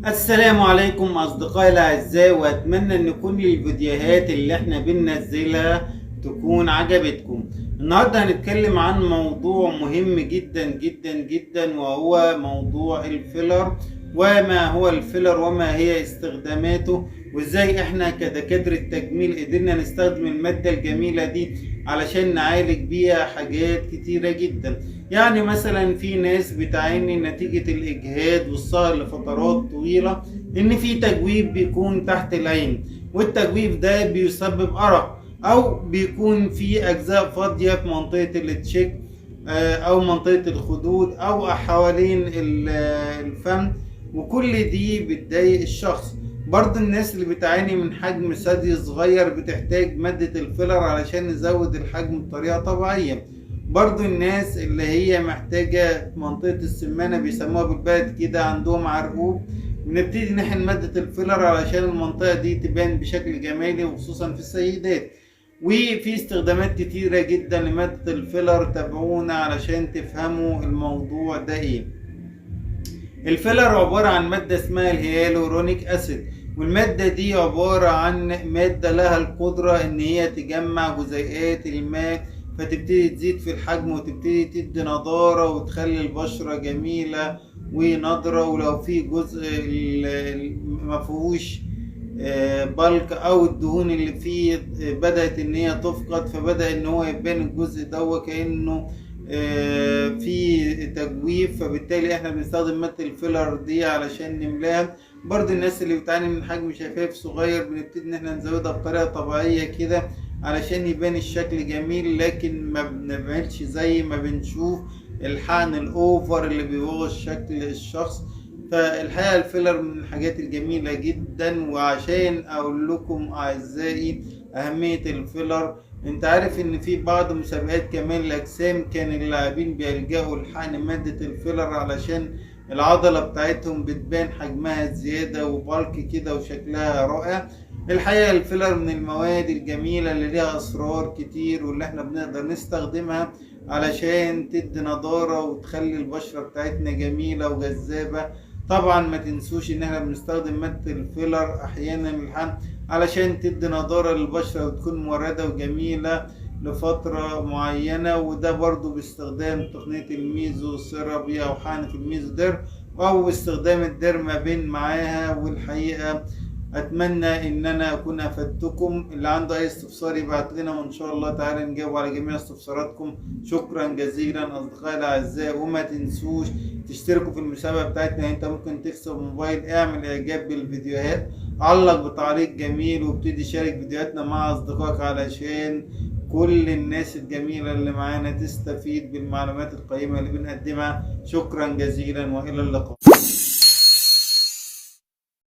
السلام عليكم أصدقائي الأعزاء، وأتمنى أن كل الفيديوهات اللي احنا بننزلها تكون عجبتكم. النهاردة هنتكلم عن موضوع مهم جدا جدا جدا، وهو موضوع الفيلر، وما هو الفيلر وما هي استخداماته، وازاي احنا كدكاترة تجميل قدرنا نستخدم المادة الجميلة دي علشان نعالج بيها حاجات كتيرة جدا. يعني مثلا في ناس بتعاني نتيجة الإجهاد والسهر لفترات طويلة إن في تجويف بيكون تحت العين، والتجويف ده بيسبب أرق، أو بيكون في أجزاء فاضية في منطقة التشيك أو منطقة الخدود أو حوالين الفم، وكل دي بتضايق الشخص. برضه الناس اللي بتعاني من حجم ثدي صغير بتحتاج مادة الفيلر علشان نزود الحجم بطريقة طبيعية. برضو الناس اللي هي محتاجة منطقة السمانة بيسموها بالبلد كده عندهم عرقوب، بنبتدي نحن مادة الفيلر علشان المنطقة دي تبان بشكل جمالي، وخصوصا في السيدات. وفي استخدامات كتيرة جدا لمادة الفيلر، تابعونا علشان تفهموا الموضوع ده ايه. الفيلر عبارة عن مادة اسمها الهيالورونيك اسيد، والمادة دي عبارة عن مادة لها القدرة ان هي تجمع جزيئات الماء، فتبتدي تزيد في الحجم وتبتدي تدي نضارة وتخلي البشرة جميلة ونضرة. ولو في جزء مفهوش بلك او الدهون اللي فيه بدأت ان هي تفقد، فبدأ ان هو يبان الجزء ده كأنه في تجويف، فبالتالي احنا بنستخدم مادة الفيلر دي علشان نملاها. برضه الناس اللي بتعاني من حجم شفايف صغير بنبتدي ان احنا نزودها بطريقة طبيعية كده علشان يبان الشكل جميل، لكن ما بنعملش زي ما بنشوف الحقن الاوفر اللي بيبوظ شكل الشخص. فالحقيقة الفيلر من الحاجات الجميلة جدا. وعشان اقول لكم اعزائي اهمية الفيلر، انت عارف ان في بعض مسابقات كمان الاجسام كان اللاعبين بيلجأوا لحقن مادة الفيلر علشان العضلة بتاعتهم بتبان حجمها زيادة وبالك كده وشكلها رائع. الحقيقة الفيلر من المواد الجميلة اللي ليها اسرار كتير، واللي احنا بنقدر نستخدمها علشان تدي نضارة وتخلي البشرة بتاعتنا جميلة وجذابة. طبعا ما تنسوش ان احنا بنستخدم مادة الفيلر احيانا للحقن علشان تدي نضارة للبشرة وتكون موردة وجميلة لفترة معينة، وده برضو باستخدام تقنية الميزو ثيرابي او حقنة الميزو دير، او استخدام الديرمابين معاها. والحقيقة اتمنى ان انا اكون افدتكم. اللي عنده اي استفسار يبعت لنا، وان شاء الله تعالى نجاوب على جميع استفساراتكم. شكرا جزيلا اصدقائي الاعزاء، وما تنسوش تشتركوا في المسابقة بتاعتنا. انت ممكن تكسب موبايل. اعمل اعجاب بالفيديوهات، علق بتعليق جميل، وابتدي شارك فيديوهاتنا مع اصدقائك علشان كل الناس الجميلة اللي معانا تستفيد بالمعلومات القيمة اللي بنقدمها. شكرا جزيلا والى اللقاء.